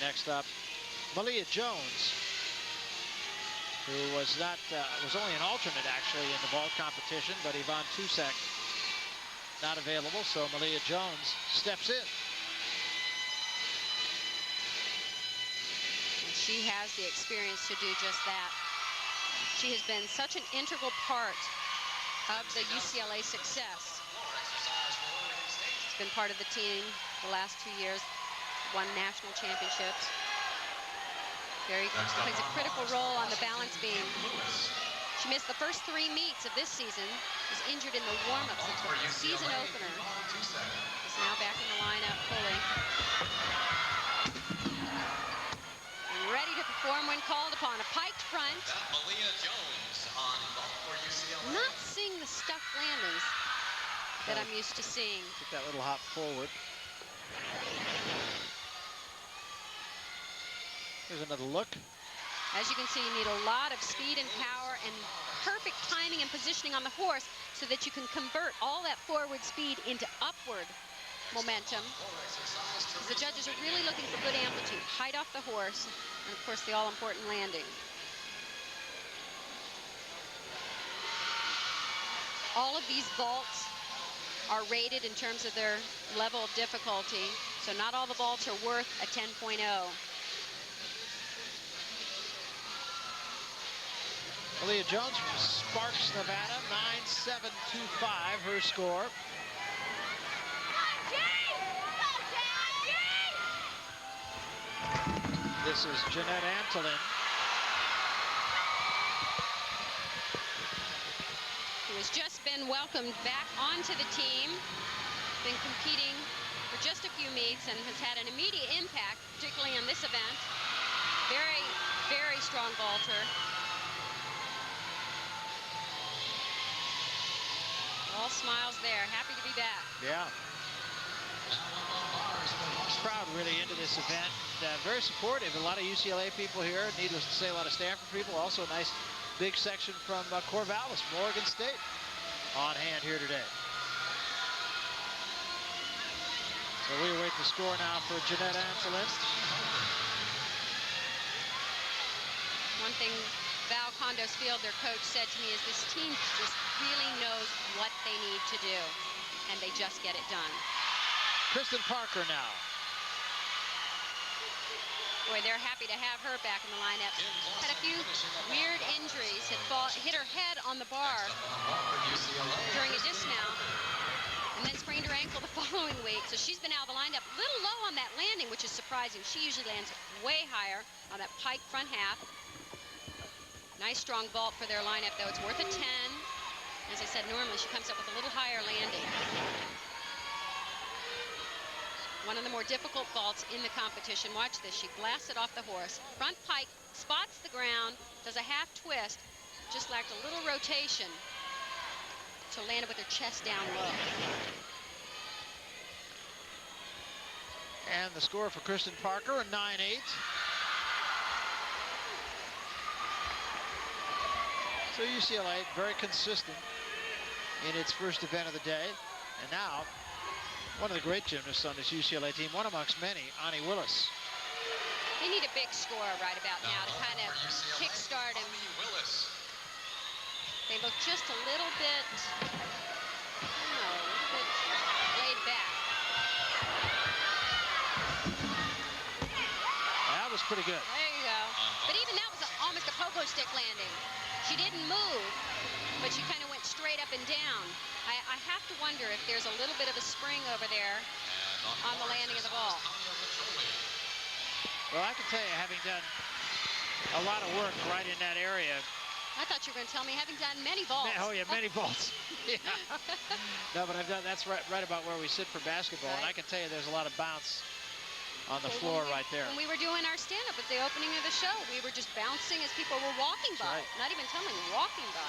next up, Malia Jones, who was only an alternate actually in the vault competition, but Yvonne Tusek not available, so Malia Jones steps in. And she has the experience to do just that. She has been such an integral part of the UCLA success. She's been part of the team the last 2 years, won national championships. Plays a critical role on the balance beam. She missed the first 3 meets of this season, was injured in the warm-ups of the season opener. Is now back in the lineup fully. And ready to perform when called upon. A piked front. Malia Jones on vault for UCLA. Not seeing the stuck landings that I'm used to seeing. Took that little hop forward. Here's another look. As you can see, you need a lot of speed and power and perfect timing and positioning on the horse so that you can convert all that forward speed into upward momentum. The judges are really looking for good amplitude, height off the horse, and of course the all-important landing. All of these vaults are rated in terms of their level of difficulty, so not all the vaults are worth a 10.0. Malia Jones from Sparks, Nevada, 9.725, her score. This is Jeanette Antolin, who has just been welcomed back onto the team, been competing for just a few meets and has had an immediate impact, particularly on this event. Very, very strong vaulter. All smiles there, happy to be back. Yeah. Crowd really into this event. Very supportive. A lot of UCLA people here. Needless to say, a lot of Stanford people. Also a nice big section from Corvallis, from Oregon State, on hand here today. So we await the score now for Jeanette Antolin. One thing Val Condos Field, their coach, said to me is this team just really knows what they need to do, and they just get it done. Kristin Parker now. Boy, they're happy to have her back in the lineup. Had a few weird injuries, hit her head on the bar during a dismount, and then sprained her ankle the following week. So she's been out of the lineup. A little low on that landing, which is surprising. She usually lands way higher on that pike front half. Nice strong vault for their lineup, though. It's worth a 10. As I said, normally she comes up with a little higher landing. One of the more difficult vaults in the competition. Watch this. She blasts it off the horse. Front pike, spots the ground, does a half twist. Just lacked a little rotation to land it with her chest down low. And the score for Kristin Parker, a 9.8. So UCLA very consistent in its first event of the day. And now, one of the great gymnasts on this UCLA team, one amongst many, Onnie Willis. They need a big score right about now to kind of kickstart him. They look just a little bit, laid back. That was pretty good. There you go. But even that was almost a pogo stick landing. She didn't move, but she kind of went straight up and down. I have to wonder if there's a little bit of a spring over there on the landing of the ball. Well, I can tell you, having done a lot of work right in that area. I thought you were going to tell me having done many vaults. Oh yeah, many vaults. Yeah. No, but I've done. That's right about where we sit for basketball, right. And I can tell you, there's a lot of bounce on the floor right there. When we were doing our stand-up at the opening of the show, we were just bouncing as people were walking by. Right. Not even tumbling, walking by.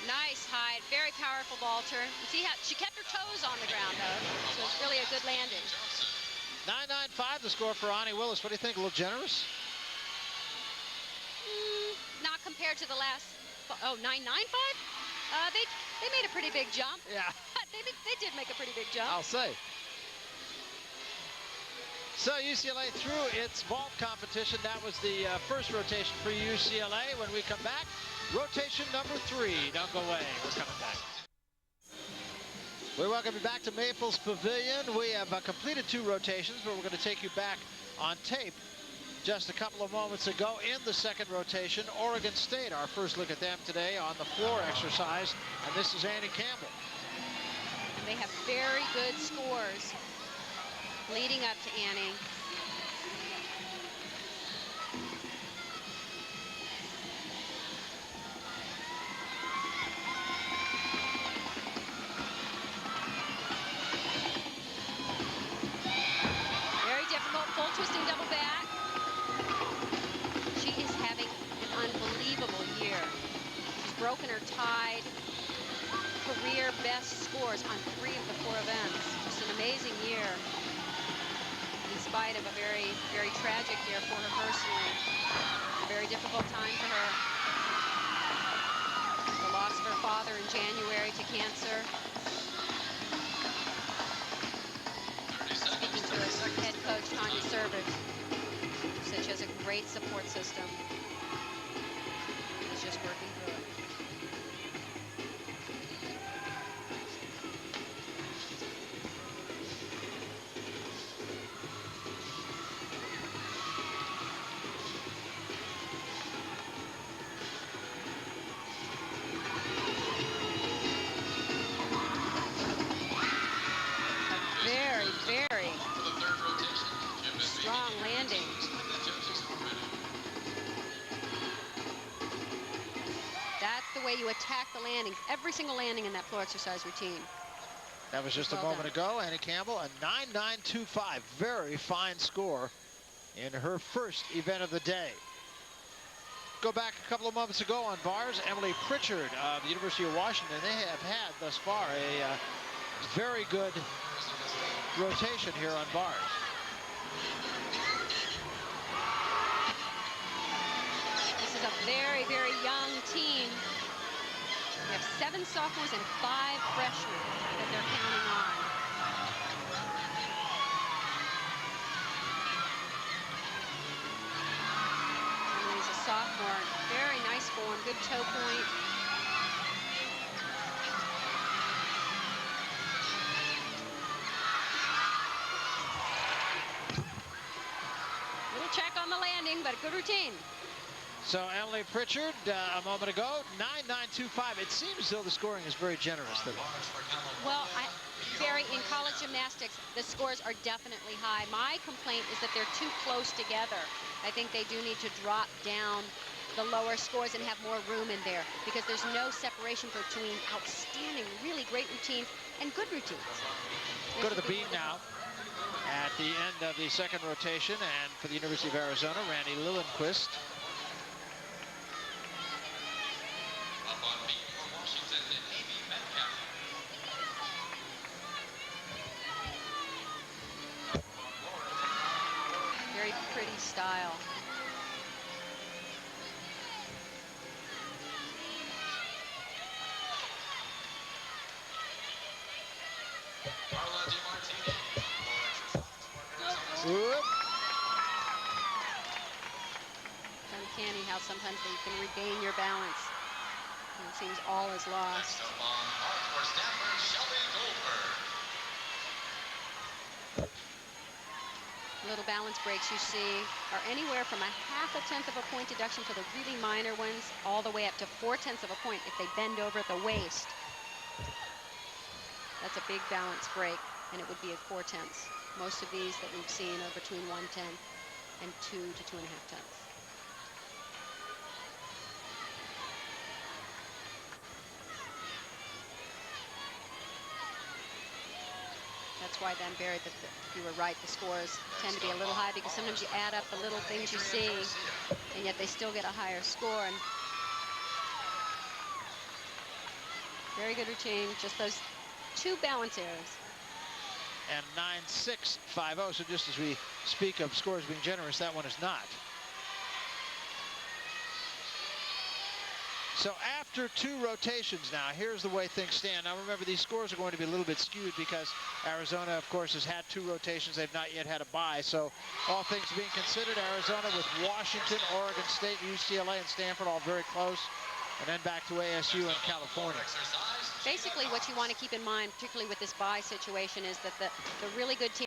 Nice height, very powerful vaulter. You see how she kept her toes on the ground, though, so it's really a good landing. 9.95 the score for Onnie Willis. What do you think? A little generous? Not compared to the last. Oh, 9.95? They made a pretty big jump. Yeah. They did make a pretty big jump. I'll say. So UCLA through its vault competition. That was the first rotation for UCLA. When we come back, rotation number 3. Don't go away. We're coming back. We welcome you back to Maples Pavilion. We have completed 2 rotations, but we're going to take you back on tape just a couple of moments ago in the second rotation. Oregon State, our first look at them today on the floor exercise. And this is Annie Campbell. They have very good scores leading up to Annie. Very difficult, full twisting double back. She is having an unbelievable year. She's broken her tied career best scores on 3 of the 4 events. Just an amazing year, in spite of a very, very tragic year for her personally. A very difficult time for her. The loss of her father in January to cancer. Speaking to her head coach, Tanya Servige, who said she has a great support system. She's just working through it. You attack the landings, every single landing in that floor exercise routine. That was just a moment ago. Annie Campbell, a 9.925, very fine score in her first event of the day. Go back a couple of moments ago on bars, Emily Pritchard of the University of Washington. They have had thus far a very good rotation here on bars. This is a very, very young team. They have 7 sophomores and 5 freshmen that they're counting on. Emily's a sophomore. Very nice form, good toe point. Little check on the landing, but a good routine. So Emily Pritchard, a moment ago, 9.925. It seems as though the scoring is very generous today. Well, in college gymnastics, the scores are definitely high. My complaint is that they're too close together. I think they do need to drop down the lower scores and have more room in there, because there's no separation between outstanding, really great routines and good routines. Go to the beam now at the end of the second rotation, and for the University of Arizona, Randi Liljenquist. Very pretty style. Uncanny how sometimes you can regain your balance. And it seems all is lost. Little balance breaks you see are anywhere from a 1/2 tenth of a point deduction for the really minor ones, all the way up to 4/10 of a point if they bend over at the waist. That's a big balance break, and it would be at 4/10. Most of these that we've seen are between 1/10 and 2 to 2.5 tenths. That's why then, Barry, that you were right, the scores tend to be a little high, because sometimes you add up the little things you see, and yet they still get a higher score. And very good routine, just those 2 balance errors. And 9.650, so just as we speak of scores being generous, that one is not. So after 2 rotations now, here's the way things stand. Now remember, these scores are going to be a little bit skewed because Arizona, of course, has had 2 rotations. They've not yet had a bye. So all things being considered, Arizona with Washington, Oregon State, UCLA, and Stanford all very close. And then back to ASU and California. Basically, what you want to keep in mind, particularly with this bye situation, is that the really good team